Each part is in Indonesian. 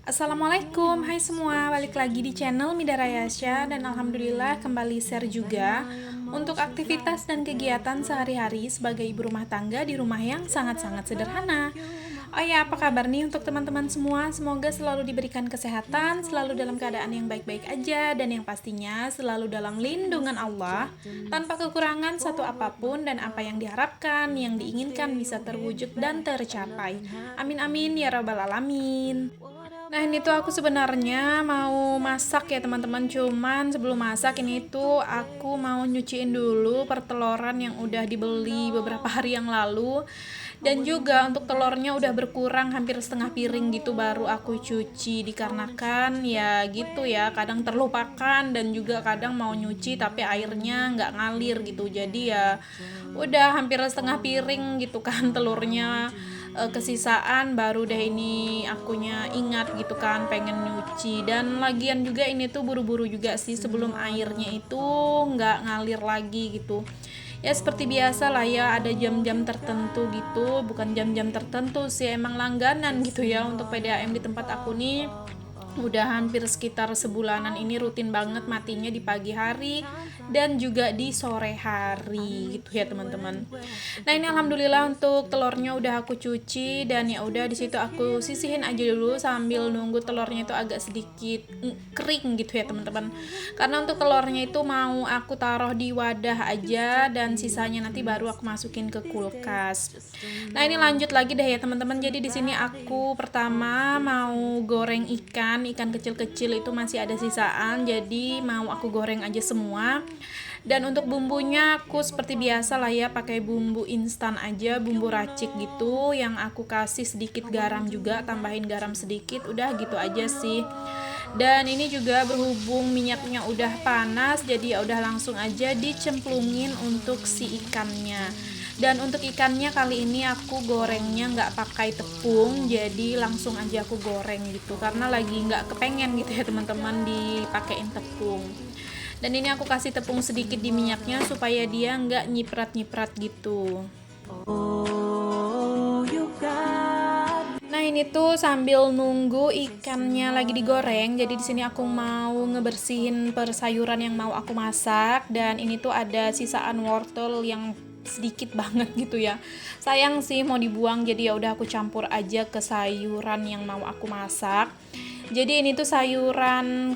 Assalamualaikum, hai semua, balik lagi di channel Mida Rayasya dan alhamdulillah kembali share juga untuk aktivitas dan kegiatan sehari-hari sebagai ibu rumah tangga di rumah yang sangat-sangat sederhana. Oh ya, apa kabar nih untuk teman-teman semua? Semoga selalu diberikan kesehatan, selalu dalam keadaan yang baik-baik aja, dan yang pastinya selalu dalam lindungan Allah, tanpa kekurangan satu apapun dan apa yang diharapkan, yang diinginkan bisa terwujud dan tercapai. Amin amin ya rabbal alamin. Nah ini tuh aku sebenarnya mau masak ya teman-teman. Cuman sebelum masak ini tuh aku mau nyuciin dulu perteloran yang udah dibeli beberapa hari yang lalu. Dan juga untuk telurnya udah berkurang hampir setengah piring gitu baru aku cuci. Dikarenakan ya gitu ya, kadang terlupakan dan juga kadang mau nyuci tapi airnya nggak ngalir gitu. Jadi ya udah hampir setengah piring gitu kan telurnya kesisaan, baru deh ini akunya ingat gitu kan pengen nyuci. Dan lagian juga ini tuh buru-buru juga sih sebelum airnya itu nggak ngalir lagi gitu. Ya seperti biasa lah ya, ada jam-jam tertentu gitu, bukan jam-jam tertentu sih, emang langganan gitu ya untuk PDAM di tempat aku nih. Udah hampir sekitar sebulanan ini rutin banget matinya di pagi hari dan juga di sore hari gitu ya teman-teman. Nah ini alhamdulillah untuk telurnya udah aku cuci dan ya udah di situ aku sisihin aja dulu sambil nunggu telurnya itu agak sedikit kering gitu ya teman-teman. Karena untuk telurnya itu mau aku taruh di wadah aja dan sisanya nanti baru aku masukin ke kulkas. Nah ini lanjut lagi deh ya teman-teman. Jadi di sini aku pertama mau goreng ikan kecil-kecil itu masih ada sisaan, jadi mau aku goreng aja semua. Dan untuk bumbunya aku seperti biasa lah ya, pakai bumbu instan aja, bumbu racik gitu yang aku kasih sedikit garam juga, tambahin garam sedikit, udah gitu aja sih. Dan ini juga berhubung minyaknya udah panas, jadi ya udah langsung aja dicemplungin untuk si ikannya. Dan untuk ikannya kali ini aku gorengnya nggak pakai tepung, jadi langsung aja aku goreng gitu karena lagi nggak kepengen gitu ya teman-teman dipakein tepung. Dan ini aku kasih tepung sedikit di minyaknya supaya dia nggak nyiprat-nyiprat gitu. Nah ini tuh sambil nunggu ikannya lagi digoreng, jadi di sini aku mau ngebersihin persayuran yang mau aku masak. Dan ini tuh ada sisaan wortel yang sedikit banget gitu ya, sayang sih mau dibuang, jadi ya udah aku campur aja ke sayuran yang mau aku masak. Jadi ini tuh sayuran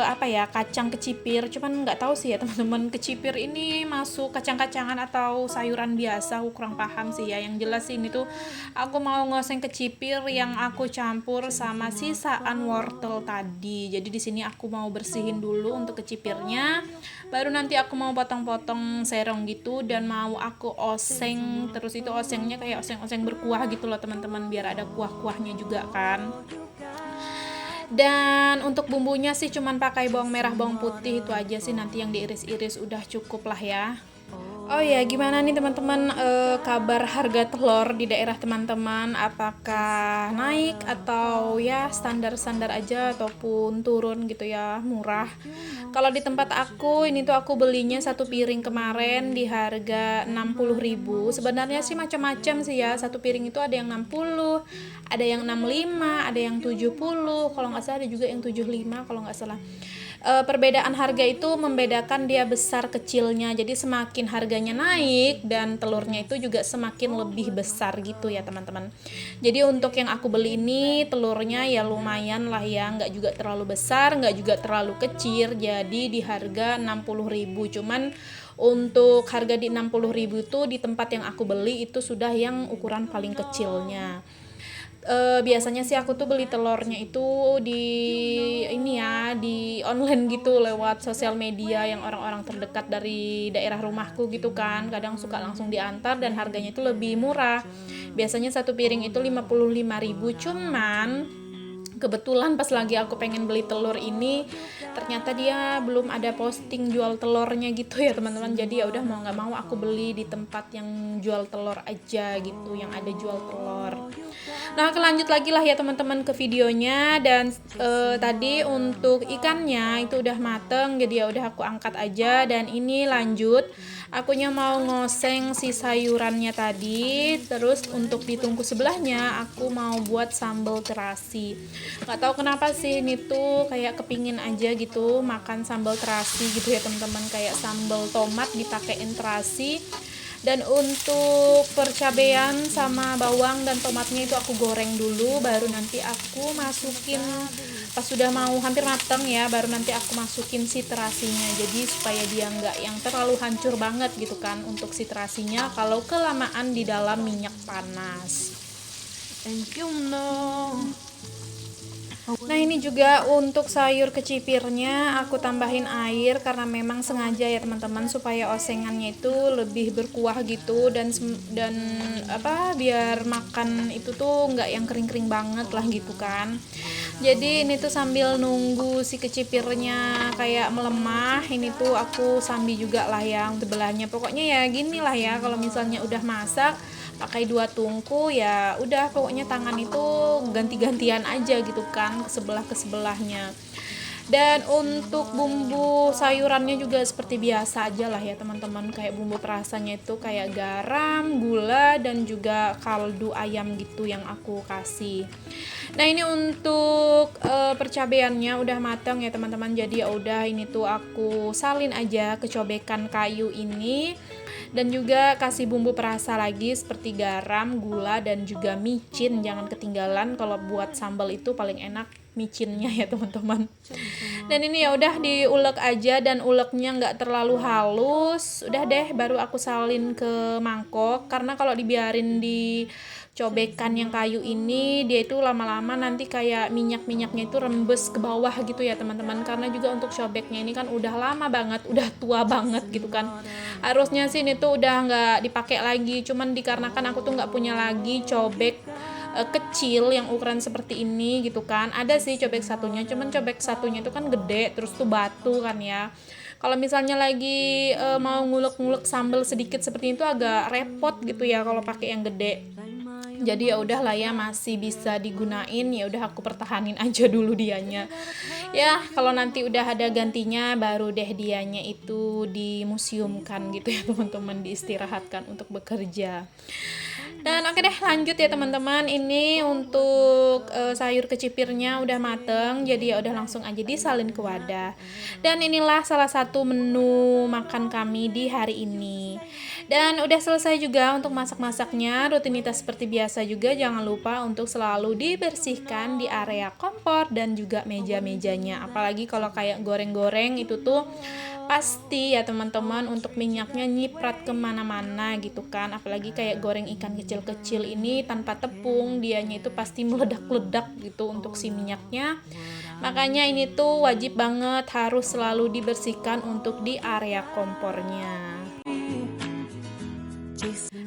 apa ya, kacang kecipir, cuman nggak tahu sih ya teman-teman, kecipir ini masuk kacang-kacangan atau sayuran biasa, aku kurang paham sih ya. Yang jelas sih ini tuh aku mau ngoseng kecipir yang aku campur sama sisaan wortel tadi. Jadi di sini aku mau bersihin dulu untuk kecipirnya, baru nanti aku mau potong-potong serong gitu dan mau aku oseng. Terus itu osengnya kayak oseng-oseng berkuah gitu loh teman-teman, biar ada kuah-kuahnya juga kan. Dan untuk bumbunya sih cuman pakai bawang merah, bawang putih, itu aja sih, nanti yang diiris-iris udah cukup lah ya. Oh ya, gimana nih teman-teman, kabar harga telur di daerah teman-teman? Apakah naik atau ya standar-standar aja ataupun turun gitu ya, murah? Kalau di tempat aku ini tuh aku belinya satu piring kemarin di harga 60.000. Sebenarnya sih macam-macam sih ya. Satu piring itu ada yang 60, ada yang 65, ada yang 70. Kalau nggak salah ada juga yang 75 kalau nggak salah. Perbedaan harga itu membedakan dia besar kecilnya, jadi semakin harganya naik dan telurnya itu juga semakin lebih besar gitu ya teman-teman. Jadi untuk yang aku beli ini telurnya ya lumayan lah ya, nggak juga terlalu besar, nggak juga terlalu kecil, jadi di harga 60.000. Cuman untuk harga di 60.000 itu di tempat yang aku beli itu sudah yang ukuran paling kecilnya. Biasanya sih aku tuh beli telurnya itu di ini ya, di online gitu, lewat sosial media yang orang-orang terdekat dari daerah rumahku gitu kan, kadang suka langsung diantar dan harganya itu lebih murah. Biasanya satu piring itu 55.000. Cuman kebetulan pas lagi aku pengen beli telur ini ternyata dia belum ada posting jual telurnya gitu ya teman-teman. Jadi ya udah mau nggak mau aku beli di tempat yang jual telur aja gitu, yang ada jual telur. Nah, lanjut lagi lah ya teman-teman ke videonya. Dan tadi untuk ikannya itu udah mateng, jadi ya udah aku angkat aja. Dan ini lanjut Akunya mau ngoseng si sayurannya tadi, terus untuk di tungku sebelahnya aku mau buat sambal terasi. Gak tahu kenapa sih ini tuh kayak kepingin aja gitu makan sambal terasi gitu ya teman-teman, kayak sambal tomat dipakein terasi. Dan untuk percabean sama bawang dan tomatnya itu aku goreng dulu, baru nanti aku masukin pas sudah mau hampir matang ya, baru nanti aku masukin si terasinya. Jadi supaya dia nggak yang terlalu hancur banget gitu kan untuk si terasinya kalau kelamaan di dalam minyak panas. Nah ini juga untuk sayur kecipirnya aku tambahin air karena memang sengaja ya teman-teman supaya osengannya itu lebih berkuah gitu, dan apa biar makan itu tuh nggak yang kering-kering banget lah gitu kan. Jadi ini tuh sambil nunggu si kecipirnya kayak melemah, ini tuh aku sambil juga lah ya untuk belahnya. Pokoknya ya gini lah ya, kalau misalnya udah masak pakai 2 tungku ya udah, pokoknya tangan itu ganti-gantian aja gitu kan ke sebelahnya. Dan untuk bumbu sayurannya juga seperti biasa aja lah ya teman-teman, kayak bumbu perasanya itu kayak garam, gula, dan juga kaldu ayam gitu yang aku kasih. Nah ini untuk percabeannya udah matang ya teman-teman, jadi ya udah ini tuh aku salin aja ke cobekan kayu ini, dan juga kasih bumbu perasa lagi seperti garam, gula, dan juga micin. Jangan ketinggalan kalau buat sambal itu paling enak micinnya ya teman-teman. Dan ini ya udah diulek aja, dan uleknya nggak terlalu halus. Udah deh baru aku salin ke mangkok, karena kalau dibiarin di cobekan yang kayu ini dia itu lama-lama nanti kayak minyak-minyaknya itu rembes ke bawah gitu ya teman-teman, karena juga untuk cobeknya ini kan udah lama banget, udah tua banget gitu kan. Harusnya sih ini tuh udah nggak dipakai lagi, cuman dikarenakan aku tuh nggak punya lagi cobek kecil yang ukuran seperti ini gitu kan. Ada sih cobek satunya, cuman cobek satunya itu kan gede, terus tuh batu kan ya. Kalau misalnya lagi mau ngulek-ngulek sambal sedikit seperti itu agak repot gitu ya kalau pakai yang gede. Jadi ya udah lah ya, masih bisa digunain, ya udah aku pertahanin aja dulu dianya. Ya kalau nanti udah ada gantinya baru deh dianya itu dimuseumkan gitu ya teman-teman, diistirahatkan untuk bekerja. Dan oke deh lanjut ya teman-teman, ini untuk sayur kecipirnya udah mateng, jadi ya udah langsung aja disalin ke wadah. Dan inilah salah satu menu makan kami di hari ini. Dan udah selesai juga untuk masak-masaknya. Rutinitas seperti biasa juga, jangan lupa untuk selalu dibersihkan di area kompor dan juga meja-mejanya. Apalagi kalau kayak goreng-goreng itu tuh pasti ya teman-teman untuk minyaknya nyiprat kemana-mana gitu kan. Apalagi kayak goreng ikan kecil-kecil ini tanpa tepung, dianya itu pasti meledak-ledak gitu untuk si minyaknya. Makanya ini tuh wajib banget harus selalu dibersihkan untuk di area kompornya.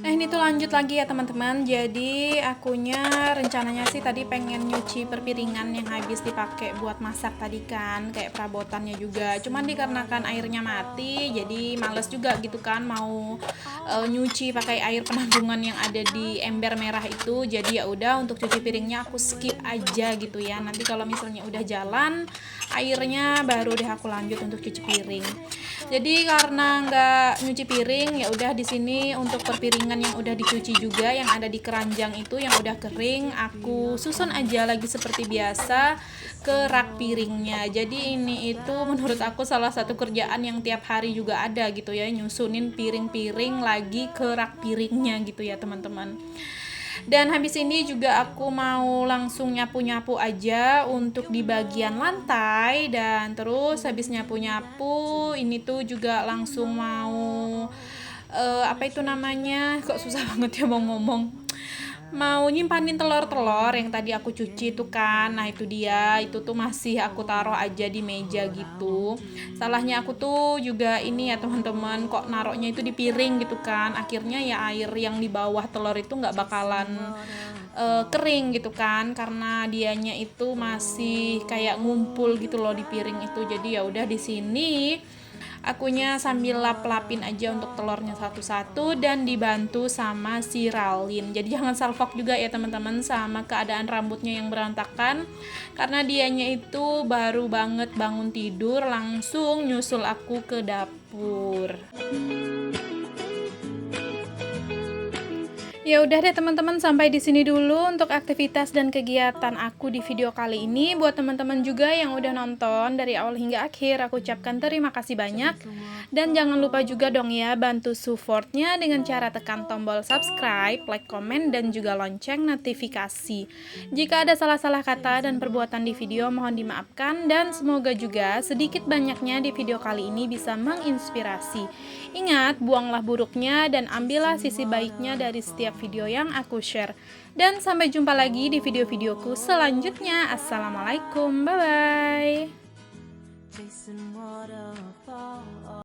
Nah ini tuh lanjut lagi ya teman-teman. Jadi akunya rencananya sih tadi pengen nyuci perpiringan yang habis dipakai buat masak tadi kan, kayak perabotannya juga. Cuman dikarenakan airnya mati, jadi males juga gitu kan mau nyuci pakai air penampungan yang ada di ember merah itu. Jadi ya udah untuk cuci piringnya aku skip aja gitu ya. Nanti kalau misalnya udah jalan airnya baru deh aku lanjut untuk cuci piring. Jadi karena nggak nyuci piring ya udah di sini untuk perpiringan yang udah dicuci juga yang ada di keranjang itu yang udah kering aku susun aja lagi seperti biasa ke rak piringnya. Jadi ini itu menurut aku salah satu kerjaan yang tiap hari juga ada gitu ya, nyusunin piring-piring lagi ke rak piringnya gitu ya teman-teman. Dan habis ini juga aku mau langsung nyapu-nyapu aja untuk di bagian lantai, dan terus habis nyapu-nyapu ini tuh juga langsung mau apa itu namanya, kok susah banget ya mau ngomong, mau nyimpanin telur-telur yang tadi aku cuci itu kan. Nah itu dia, itu tuh masih aku taruh aja di meja gitu. Salahnya aku tuh juga ini ya teman-teman, kok naruhnya itu di piring gitu kan, akhirnya ya air yang di bawah telur itu nggak bakalan kering gitu kan, karena dianya itu masih kayak ngumpul gitu loh di piring itu. Jadi ya udah di sini akunya sambil lap-lapin aja untuk telurnya satu-satu dan dibantu sama si Ralin. Jadi jangan salfok juga ya teman-teman sama keadaan rambutnya yang berantakan, karena dianya itu baru banget bangun tidur langsung nyusul aku ke dapur. Ya udah deh teman-teman, sampai di sini dulu untuk aktivitas dan kegiatan aku di video kali ini. Buat teman-teman juga yang udah nonton dari awal hingga akhir, aku ucapkan terima kasih banyak. Dan jangan lupa juga dong ya, bantu supportnya dengan cara tekan tombol subscribe, like, komen, dan juga lonceng notifikasi. Jika ada salah-salah kata dan perbuatan di video, mohon dimaafkan. Dan semoga juga sedikit banyaknya di video kali ini bisa menginspirasi. Ingat, buanglah buruknya dan ambillah sisi baiknya dari setiap video yang aku share. Dan sampai jumpa lagi di video-videoku selanjutnya. Assalamualaikum, bye-bye.